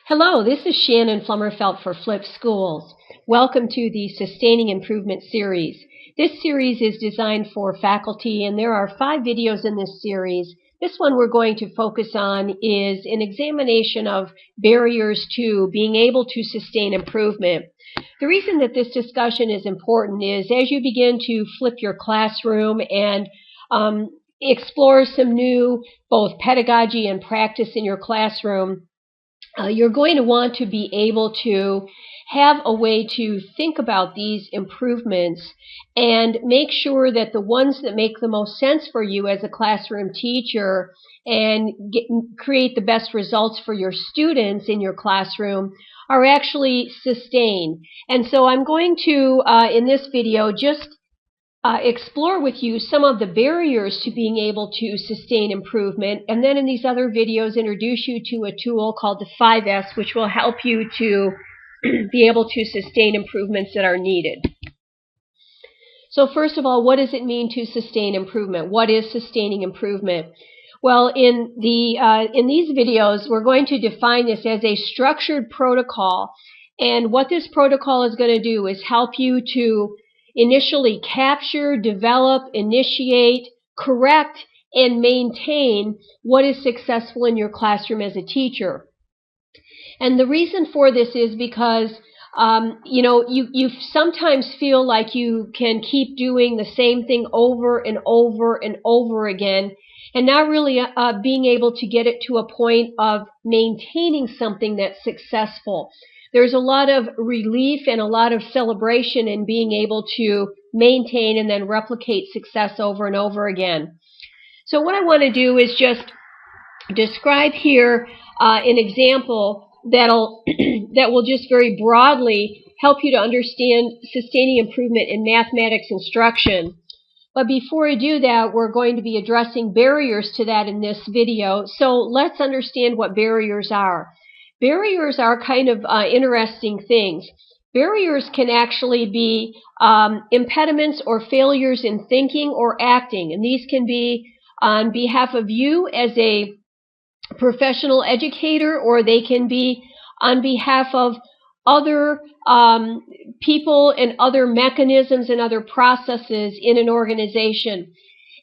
Hello, this is Shannon Flummerfelt for Flip Schools. Welcome to the Sustaining Improvement series. This series is designed for faculty, and there are 5 videos in this series. This one we're going to focus on is an examination of barriers to being able to sustain improvement. The reason that this discussion is important is as you begin to flip your classroom and explore some new both pedagogy and practice in your classroom, you're going to want to be able to have a way to think about these improvements and make sure that the ones that make the most sense for you as a classroom teacher and create the best results for your students in your classroom are actually sustained. And so I'm going to, in this video, just explore with you some of the barriers to being able to sustain improvement, and then in these other videos introduce you to a tool called the 5S, which will help you to be able to sustain improvements that are needed. So first of all, what does it mean to sustain improvement? What is sustaining improvement? Well, in these videos, we're going to define this as a structured protocol, and what this protocol is going to do is help you to initially capture, develop, initiate, correct, and maintain what is successful in your classroom as a teacher. And the reason for this is because you sometimes feel like you can keep doing the same thing over and over and over again and not really being able to get it to a point of maintaining something that's successful. There's a lot of relief and a lot of celebration in being able to maintain and then replicate success over and over again. So what I want to do is just describe here an example that will just very broadly help you to understand sustaining improvement in mathematics instruction. But before I do that, we're going to be addressing barriers to that in this video. So let's understand what barriers are. Barriers are kind of interesting things. Barriers can actually be impediments or failures in thinking or acting, and these can be on behalf of you as a professional educator, or they can be on behalf of other people and other mechanisms and other processes in an organization.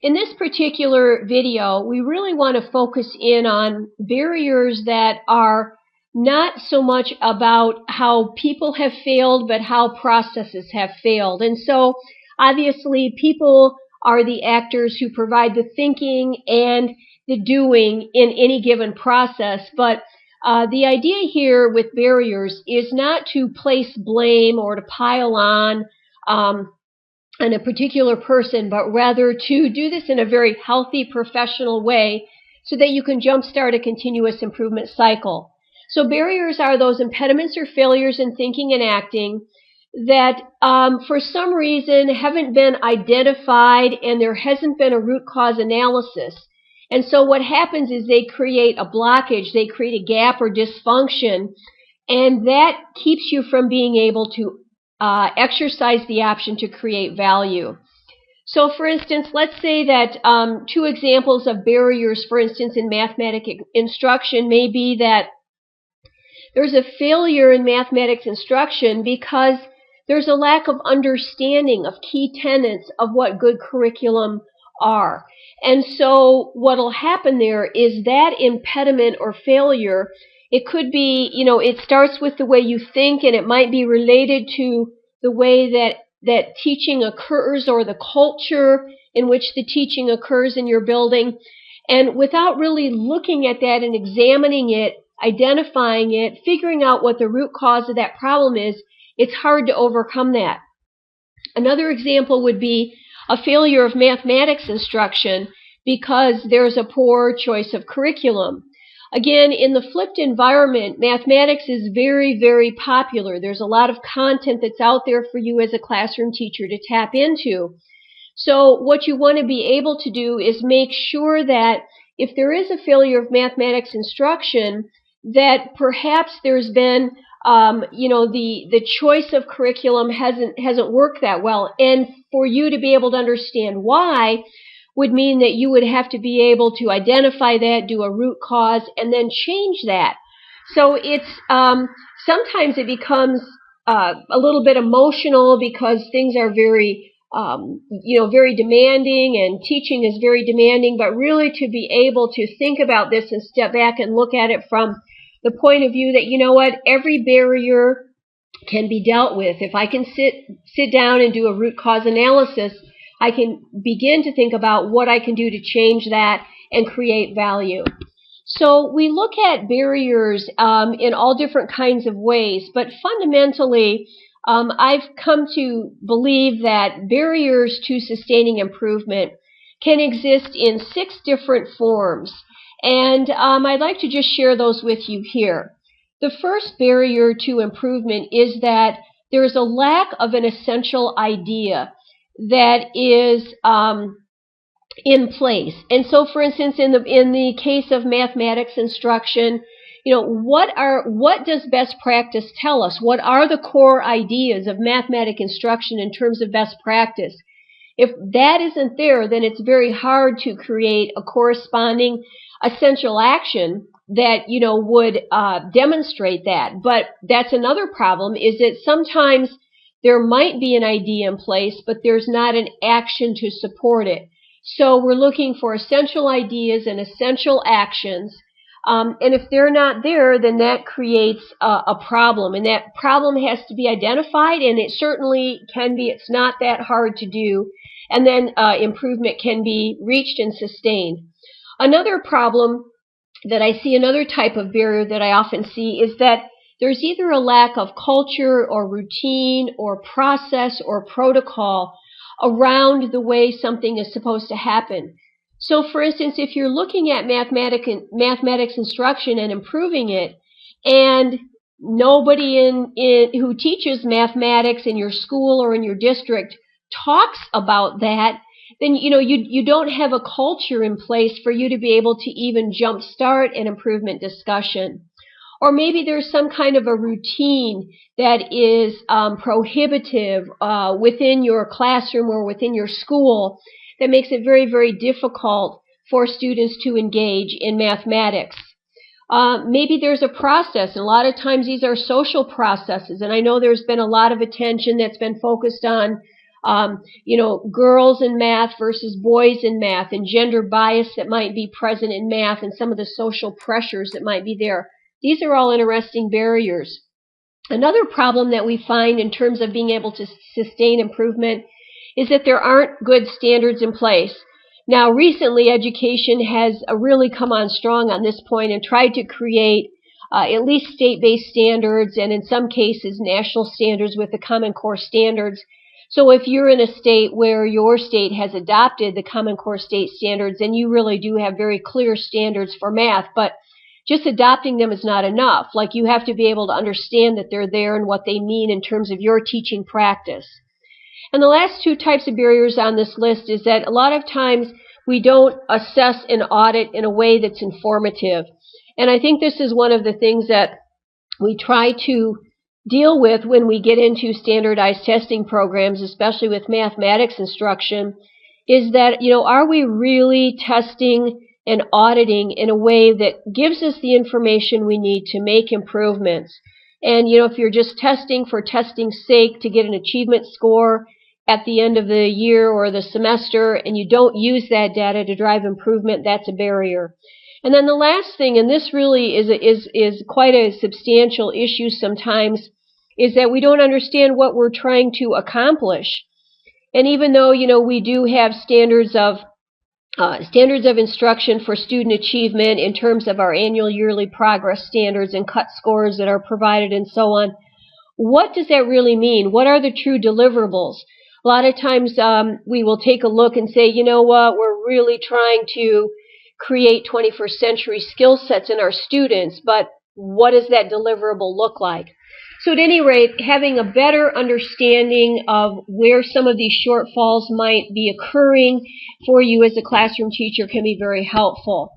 In this particular video, we really want to focus in on barriers that are not so much about how people have failed, but how processes have failed. And so, obviously, people are the actors who provide the thinking and the doing in any given process. But the idea here with barriers is not to place blame or to pile on a particular person, but rather to do this in a very healthy, professional way so that you can jumpstart a continuous improvement cycle. So barriers are those impediments or failures in thinking and acting that for some reason haven't been identified and there hasn't been a root cause analysis. And so what happens is they create a blockage, they create a gap or dysfunction, and that keeps you from being able to exercise the option to create value. So for instance, let's say that 2 examples of barriers, for instance, in mathematics instruction may be that there's a failure in mathematics instruction because there's a lack of understanding of key tenets of what good curriculum are. And so what'll happen there is that impediment or failure, it could be, it starts with the way you think, and it might be related to the way that teaching occurs or the culture in which the teaching occurs in your building. And without really looking at that and examining it, identifying it, figuring out what the root cause of that problem is, it's hard to overcome that. Another example would be a failure of mathematics instruction because there's a poor choice of curriculum. Again, in the flipped environment, mathematics is very, very popular. There's a lot of content that's out there for you as a classroom teacher to tap into. So what you want to be able to do is make sure that if there is a failure of mathematics instruction, that perhaps there's been, the choice of curriculum hasn't worked that well. And for you to be able to understand why would mean that you would have to be able to identify that, do a root cause, and then change that. So it's sometimes it becomes a little bit emotional because things are very very demanding, and teaching is very demanding. But really, to be able to think about this and step back and look at it from the point of view that, you know what, every barrier can be dealt with. If I can sit down and do a root cause analysis, I can begin to think about what I can do to change that and create value. So we look at barriers in all different kinds of ways, but fundamentally, I've come to believe that barriers to sustaining improvement can exist in 6 different forms, and I'd like to just share those with you here. The first barrier to improvement is that there is a lack of an essential idea that is in place. And so, for instance, in the case of mathematics instruction, what does best practice tell us? What are the core ideas of mathematics instruction in terms of best practice? If that isn't there, then it's very hard to create a corresponding essential action that would demonstrate that. But that's another problem, is that sometimes there might be an idea in place, but there's not an action to support it. So we're looking for essential ideas and essential actions. And if they're not there, then that creates a problem. And that problem has to be identified, and it certainly can be. It's not that hard to do. And then improvement can be reached and sustained. Another problem that I see, another type of barrier that I often see, is that there's either a lack of culture or routine or process or protocol around the way something is supposed to happen. So, for instance, if you're looking at mathematics instruction and improving it, and nobody who teaches mathematics in your school or in your district talks about that, then you don't have a culture in place for you to be able to even jumpstart an improvement discussion. Or maybe there's some kind of a routine that is prohibitive within your classroom or within your school that makes it very, very difficult for students to engage in mathematics. Maybe there's a process, and a lot of times these are social processes, and I know there's been a lot of attention that's been focused on girls in math versus boys in math, and gender bias that might be present in math, and some of the social pressures that might be there. These are all interesting barriers. Another problem that we find in terms of being able to sustain improvement is that there aren't good standards in place. Now, recently, education has really come on strong on this point and tried to create at least state-based standards, and in some cases national standards with the Common Core standards. So if you're in a state where your state has adopted the Common Core state standards, then you really do have very clear standards for math. But just adopting them is not enough. Like, you have to be able to understand that they're there and what they mean in terms of your teaching practice. And the last 2 types of barriers on this list is that a lot of times we don't assess and audit in a way that's informative. And I think this is one of the things that we try to deal with when we get into standardized testing programs, especially with mathematics instruction, is that, are we really testing and auditing in a way that gives us the information we need to make improvements? And, if you're just testing for testing's sake to get an achievement score at the end of the year or the semester, and you don't use that data to drive improvement, that's a barrier. And then the last thing, and this really is quite a substantial issue sometimes, is that we don't understand what we're trying to accomplish. And even though, we do have standards of instruction for student achievement in terms of our annual yearly progress standards and cut scores that are provided and so on, what does that really mean? What are the true deliverables? A lot of times we will take a look and say, you know what, we're really trying to create 21st century skill sets in our students, but what does that deliverable look like? So at any rate, having a better understanding of where some of these shortfalls might be occurring for you as a classroom teacher can be very helpful.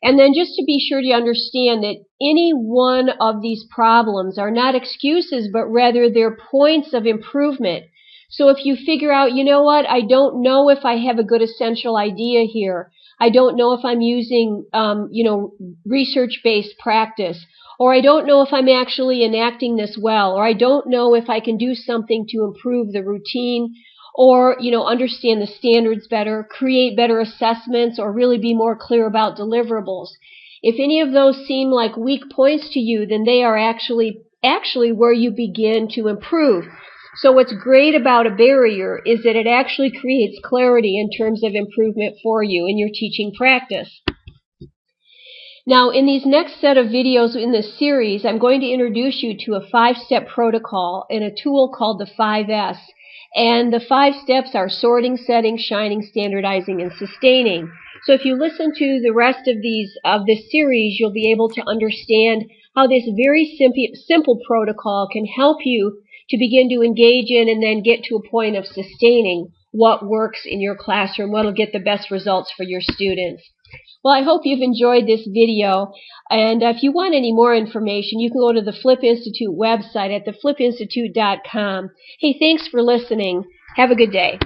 And then just to be sure to understand that any one of these problems are not excuses, but rather they're points of improvement. So if you figure out, you know what, I don't know if I have a good essential idea here. I don't know if I'm using, research-based practice, or I don't know if I'm actually enacting this well, or I don't know if I can do something to improve the routine, or, understand the standards better, create better assessments, or really be more clear about deliverables. If any of those seem like weak points to you, then they are actually where you begin to improve. So what's great about a barrier is that it actually creates clarity in terms of improvement for you in your teaching practice. Now, in these next set of videos in this series, I'm going to introduce you to a 5-step protocol and a tool called the 5S. And the 5 steps are sorting, setting, shining, standardizing, and sustaining. So if you listen to the rest of this series, you'll be able to understand how this very simple protocol can help you to begin to engage in and then get to a point of sustaining what works in your classroom, what will get the best results for your students. Well, I hope you've enjoyed this video, and if you want any more information, you can go to the Flip Institute website at theflipinstitute.com. Hey, thanks for listening. Have a good day.